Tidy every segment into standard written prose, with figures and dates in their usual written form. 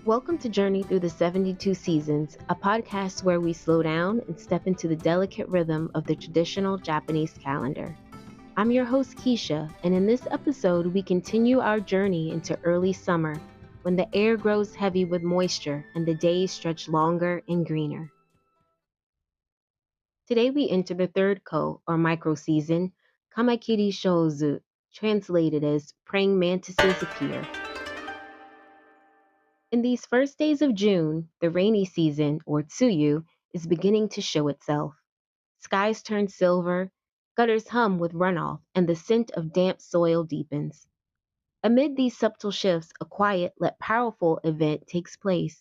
Welcome to Journey Through the 72 Seasons, a podcast where we slow down and step into the delicate rhythm of the traditional Japanese calendar. I'm your host, Keisha, and in this episode, we continue our journey into early summer when the air grows heavy with moisture and the days stretch longer and greener. Today, we enter the third ko, or micro season, Kamakiri shōzu, translated as praying mantises appear. In these first days of June, the rainy season, or tsuyu, is beginning to show itself. Skies turn silver, gutters hum with runoff, and the scent of damp soil deepens. Amid these subtle shifts, a quiet yet powerful event takes place.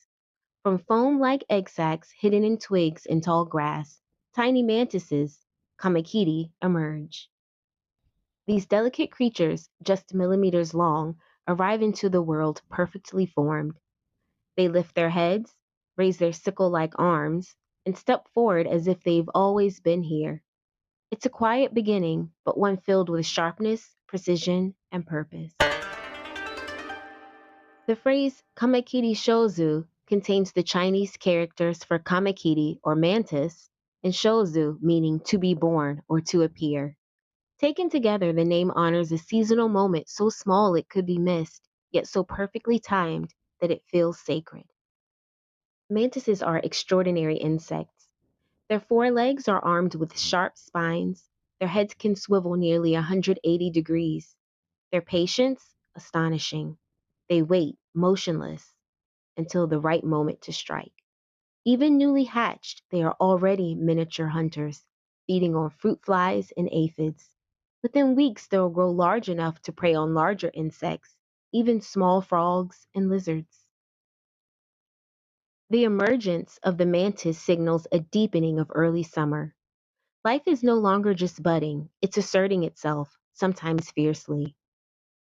From foam-like egg sacs hidden in twigs and tall grass, tiny mantises, Kamakiri, emerge. These delicate creatures, just millimeters long, arrive into the world perfectly formed. They lift their heads, raise their sickle-like arms, and step forward as if they've always been here. It's a quiet beginning, but one filled with sharpness, precision, and purpose. The phrase Kamakiri shōzu contains the Chinese characters for Kamakiri or mantis and shōzu meaning to be born or to appear. Taken together, the name honors a seasonal moment so small it could be missed, yet so perfectly timed that it feels sacred. Mantises are extraordinary insects. Their forelegs are armed with sharp spines. Their heads can swivel nearly 180 degrees. Their patience, astonishing. They wait, motionless, until the right moment to strike. Even newly hatched, they are already miniature hunters, feeding on fruit flies and aphids. Within weeks, they'll grow large enough to prey on larger insects, even small frogs and lizards. The emergence of the mantis signals a deepening of early summer. Life is no longer just budding, it's asserting itself, sometimes fiercely.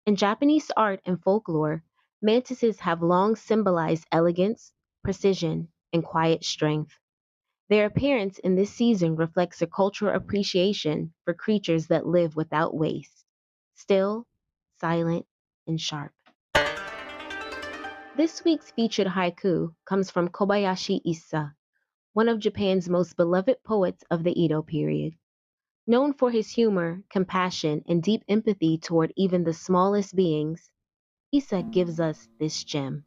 In Japanese art and folklore, mantises have long symbolized elegance, precision, and quiet strength. Their appearance in this season reflects a cultural appreciation for creatures that live without waste, still, silent, and sharp. This week's featured haiku comes from Kobayashi Issa, one of Japan's most beloved poets of the Edo period. Known for his humor, compassion, and deep empathy toward even the smallest beings, Issa gives us this gem.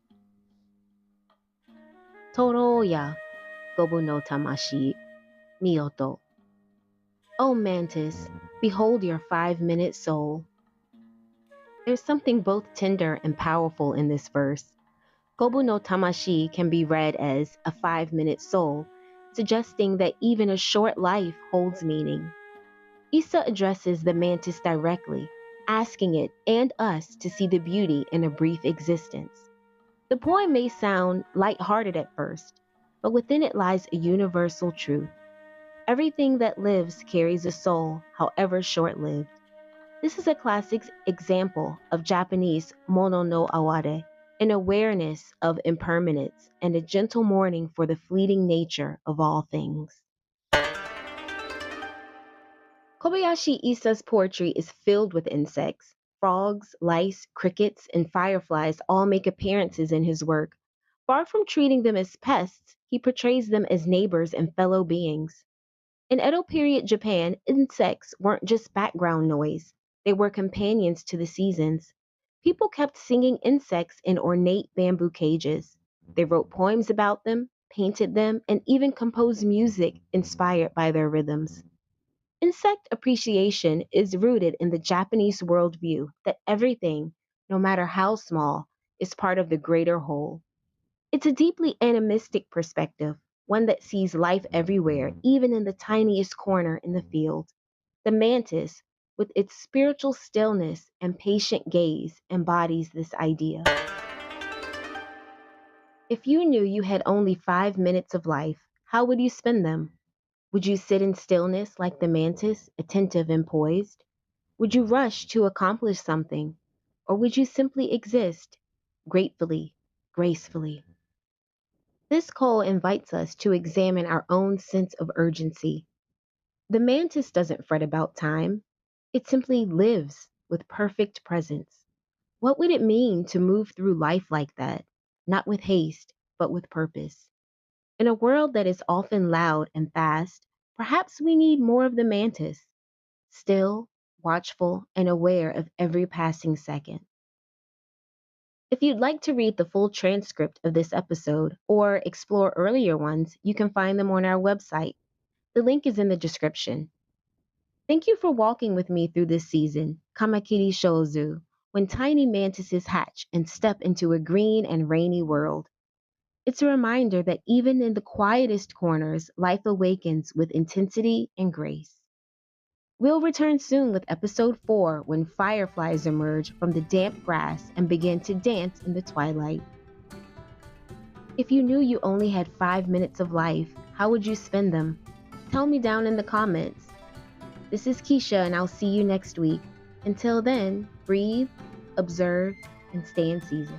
Toro ya gobu no tamashi miyoto. O mantis, behold your 5-minute soul. There's something both tender and powerful in this verse. Gobu no tamashi can be read as a 5-minute soul, suggesting that even a short life holds meaning. Issa addresses the mantis directly, asking it and us to see the beauty in a brief existence. The poem may sound light-hearted at first, but within it lies a universal truth. Everything that lives carries a soul, however short-lived. This is a classic example of Japanese mono no aware, an awareness of impermanence and a gentle mourning for the fleeting nature of all things. Kobayashi Issa's poetry is filled with insects. Frogs, lice, crickets, and fireflies all make appearances in his work. Far from treating them as pests, he portrays them as neighbors and fellow beings. In Edo period Japan, insects weren't just background noise, they were companions to the seasons. People kept singing insects in ornate bamboo cages. They wrote poems about them, painted them, and even composed music inspired by their rhythms. Insect appreciation is rooted in the Japanese worldview that everything, no matter how small, is part of the greater whole. It's a deeply animistic perspective, one that sees life everywhere, even in the tiniest corner in the field. The mantis, with its spiritual stillness and patient gaze, embodies this idea. If you knew you had only 5 minutes of life, how would you spend them? Would you sit in stillness like the mantis, attentive and poised? Would you rush to accomplish something? Or would you simply exist, gratefully, gracefully? This call invites us to examine our own sense of urgency. The mantis doesn't fret about time, it simply lives with perfect presence. What would it mean to move through life like that? not with haste, but with purpose. In a world that is often loud and fast, perhaps we need more of the mantis, still, watchful, and aware of every passing second. If you'd like to read the full transcript of this episode or explore earlier ones, you can find them on our website. The link is in the description. Thank you for walking with me through this season, Kamakiri shōzu, when tiny mantises hatch and step into a green and rainy world. It's a reminder that even in the quietest corners, life awakens with intensity and grace. We'll return soon with episode 4 when fireflies emerge from the damp grass and begin to dance in the twilight. If you knew you only had 5 minutes of life, how would you spend them? Tell me down in the comments. This is Keisha, and I'll see you next week. Until then, breathe, observe, and stay in season.